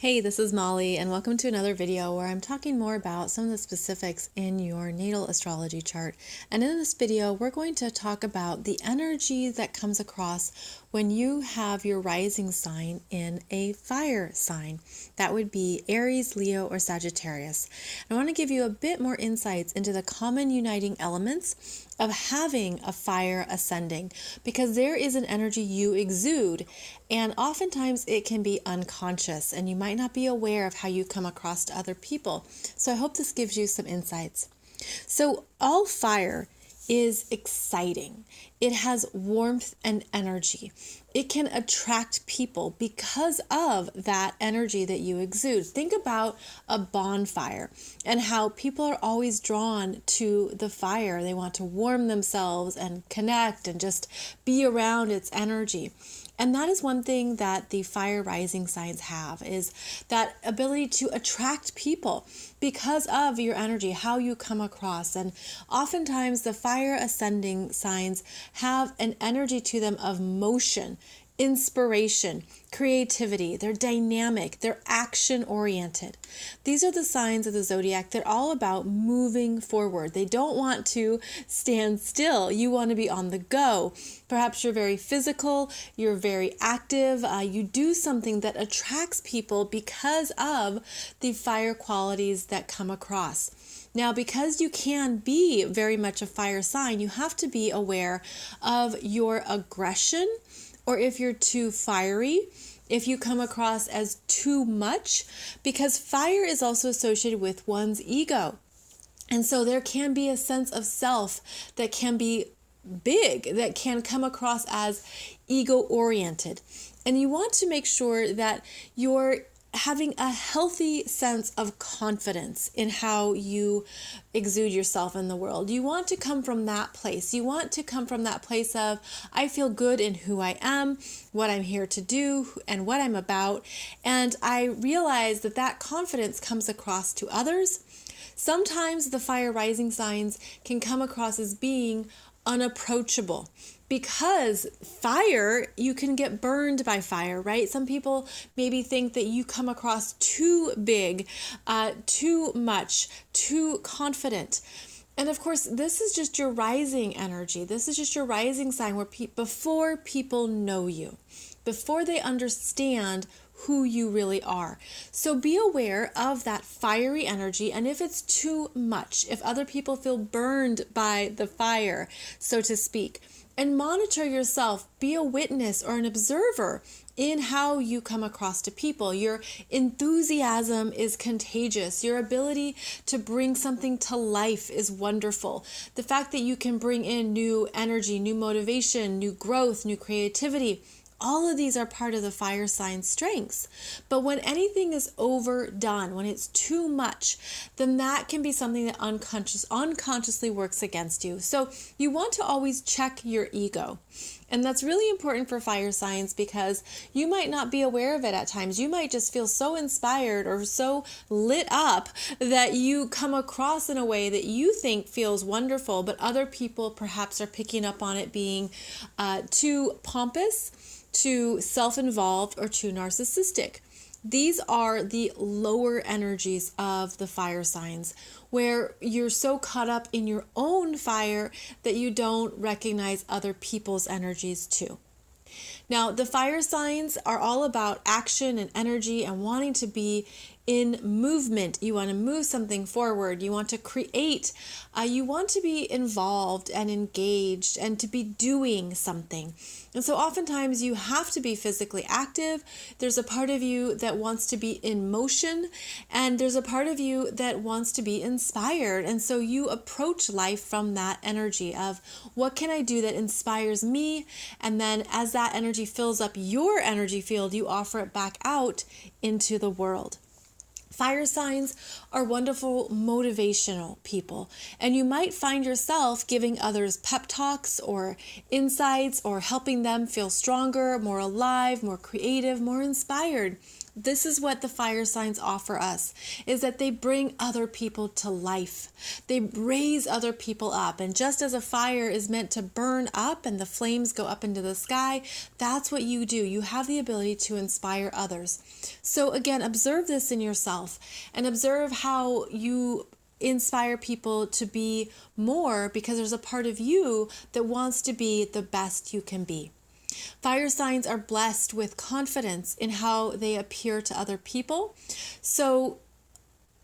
Hey, this is Molly, and welcome to another video where I'm talking more about some of the specifics in your natal astrology chart. And in this video, we're going to talk about the energy that comes across when you have your rising sign in a fire sign. That would be Aries, Leo, or Sagittarius. I want to give you a bit more insights into the common uniting elements of having a fire ascending, because there is an energy you exude, and oftentimes it can be unconscious and you might not be aware of how you come across to other people. So I hope this gives you some insights. So all fire is exciting. It has warmth and energy. It can attract people because of that energy that you exude. Think about a bonfire and how people are always drawn to the fire. They want to warm themselves and connect and just be around its energy. And that is one thing that the fire rising signs have, is that ability to attract people because of your energy, how you come across. And oftentimes the fire ascending signs have an energy to them of motion, inspiration, creativity. They're dynamic, they're action oriented. These are the signs of the zodiac. They're all about moving forward. They don't want to stand still. You want to be on the go. Perhaps you're very physical, you're very active, you do something that attracts people because of the fire qualities that come across. Now, because you can be very much a fire sign, you have to be aware of your aggression, or if you're too fiery, if you come across as too much, because fire is also associated with one's ego. And so there can be a sense of self that can be big, that can come across as ego-oriented. And you want to make sure that you're having a healthy sense of confidence in how you exude yourself in the world. You want to come from that place. You want to come from that place of, I feel good in who I am, what I'm here to do, and what I'm about. And I realize that that confidence comes across to others. Sometimes the fire rising signs can come across as being unapproachable. Because fire, you can get burned by fire, right? Some people maybe think that you come across too big, too much, too confident. And of course, this is just your rising energy. This is just your rising sign where before people know you, before they understand who you really are. So be aware of that fiery energy, and if it's too much, if other people feel burned by the fire, so to speak, and monitor yourself, be a witness or an observer in how you come across to people. Your enthusiasm is contagious. Your ability to bring something to life is wonderful. The fact that you can bring in new energy, new motivation, new growth, new creativity, all of these are part of the fire sign strengths. But when anything is overdone, when it's too much, then that can be something that unconsciously works against you. So you want to always check your ego. And that's really important for fire signs, because you might not be aware of it at times. You might just feel so inspired or so lit up that you come across in a way that you think feels wonderful, but other people perhaps are picking up on it being too pompous, too self-involved, or too narcissistic. These are the lower energies of the fire signs, where you're so caught up in your own fire that you don't recognize other people's energies too. Now, the fire signs are all about action and energy and wanting to be in movement. You want to move something forward. You want to create. You want to be involved and engaged and to be doing something. And so oftentimes you have to be physically active. There's a part of you that wants to be in motion, and there's a part of you that wants to be inspired. And so you approach life from that energy of, what can I do that inspires me? And then as that energy fills up your energy field, you offer it back out into the world. Fire signs are wonderful motivational people, and you might find yourself giving others pep talks or insights or helping them feel stronger, more alive, more creative, more inspired. This is what the fire signs offer us, is that they bring other people to life. They raise other people up. And just as a fire is meant to burn up and the flames go up into the sky, that's what you do. You have the ability to inspire others. So again, observe this in yourself and observe how you inspire people to be more, because there's a part of you that wants to be the best you can be. Fire signs are blessed with confidence in how they appear to other people. So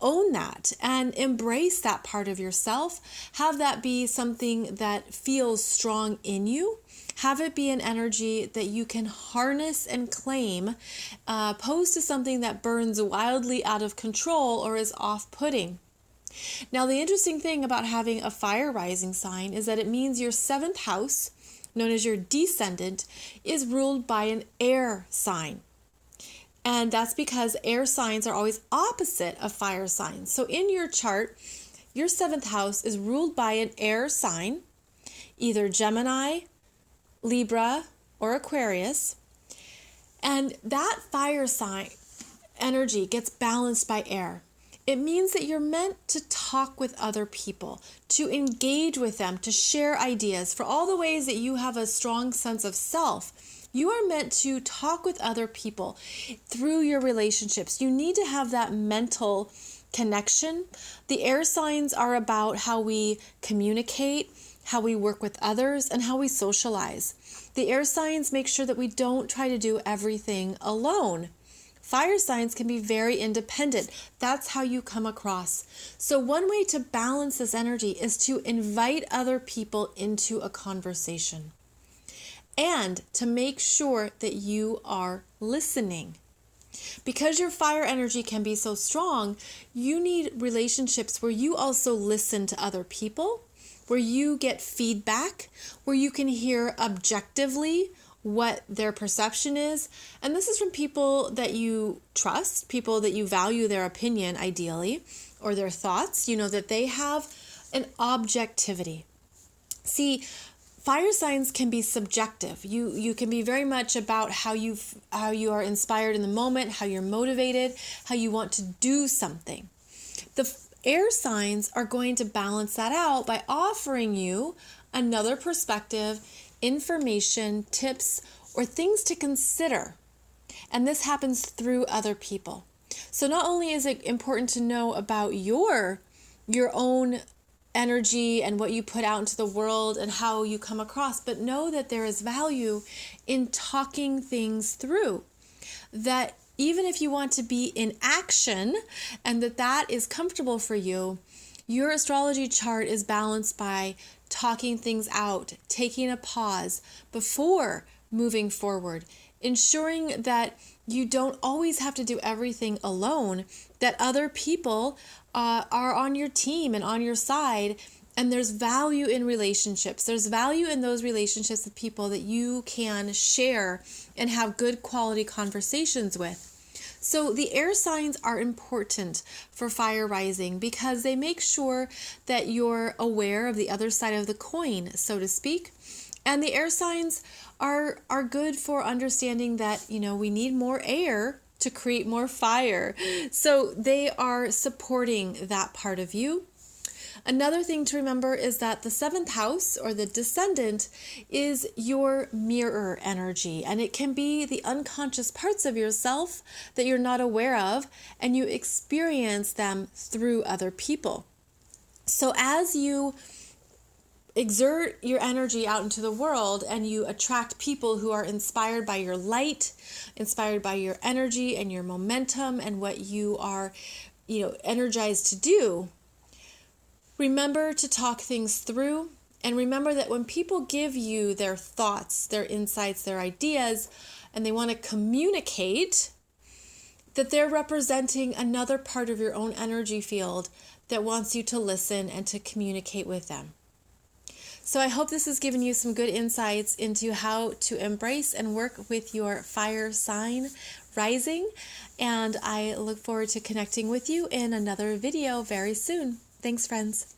own that and embrace that part of yourself. Have that be something that feels strong in you. Have it be an energy that you can harness and claim, opposed to something that burns wildly out of control or is off-putting. Now, the interesting thing about having a fire rising sign is that it means your 7th house, known as your descendant, is ruled by an air sign. And that's because air signs are always opposite of fire signs. So in your chart, your 7th house is ruled by an air sign, either Gemini, Libra, or Aquarius. And that fire sign energy gets balanced by air. It means that you're meant to talk with other people, to engage with them, to share ideas. For all the ways that you have a strong sense of self, you are meant to talk with other people through your relationships. You need to have that mental connection. The air signs are about how we communicate, how we work with others, and how we socialize. The air signs make sure that we don't try to do everything alone. Fire signs can be very independent. That's how you come across. So one way to balance this energy is to invite other people into a conversation and to make sure that you are listening. Because your fire energy can be so strong, you need relationships where you also listen to other people, where you get feedback, where you can hear objectively what their perception is. And this is from people that you trust, people that you value their opinion ideally, or their thoughts, you know, that they have an objectivity. See, fire signs can be subjective. You can be very much about how you are inspired in the moment, how you're motivated, how you want to do something. The air signs are going to balance that out by offering you another perspective, information, tips, or things to consider. And this happens through other people. So not only is it important to know about your own energy and what you put out into the world and how you come across, but know that there is value in talking things through. That even if you want to be in action and that is comfortable for you, your astrology chart is balanced by talking things out, taking a pause before moving forward, ensuring that you don't always have to do everything alone, that other people are on your team and on your side, and there's value in relationships. There's value in those relationships with people that you can share and have good quality conversations with. So the air signs are important for fire rising because they make sure that you're aware of the other side of the coin, so to speak. And the air signs are good for understanding that, you know, we need more air to create more fire. So they are supporting that part of you. Another thing to remember is that the 7th house, or the descendant, is your mirror energy, and it can be the unconscious parts of yourself that you're not aware of, and you experience them through other people. So as you exert your energy out into the world and you attract people who are inspired by your light, inspired by your energy and your momentum and what you are, energized to do, remember to talk things through, and remember that when people give you their thoughts, their insights, their ideas, and they want to communicate, that they're representing another part of your own energy field that wants you to listen and to communicate with them. So I hope this has given you some good insights into how to embrace and work with your fire sign rising, and I look forward to connecting with you in another video very soon. Thanks, friends.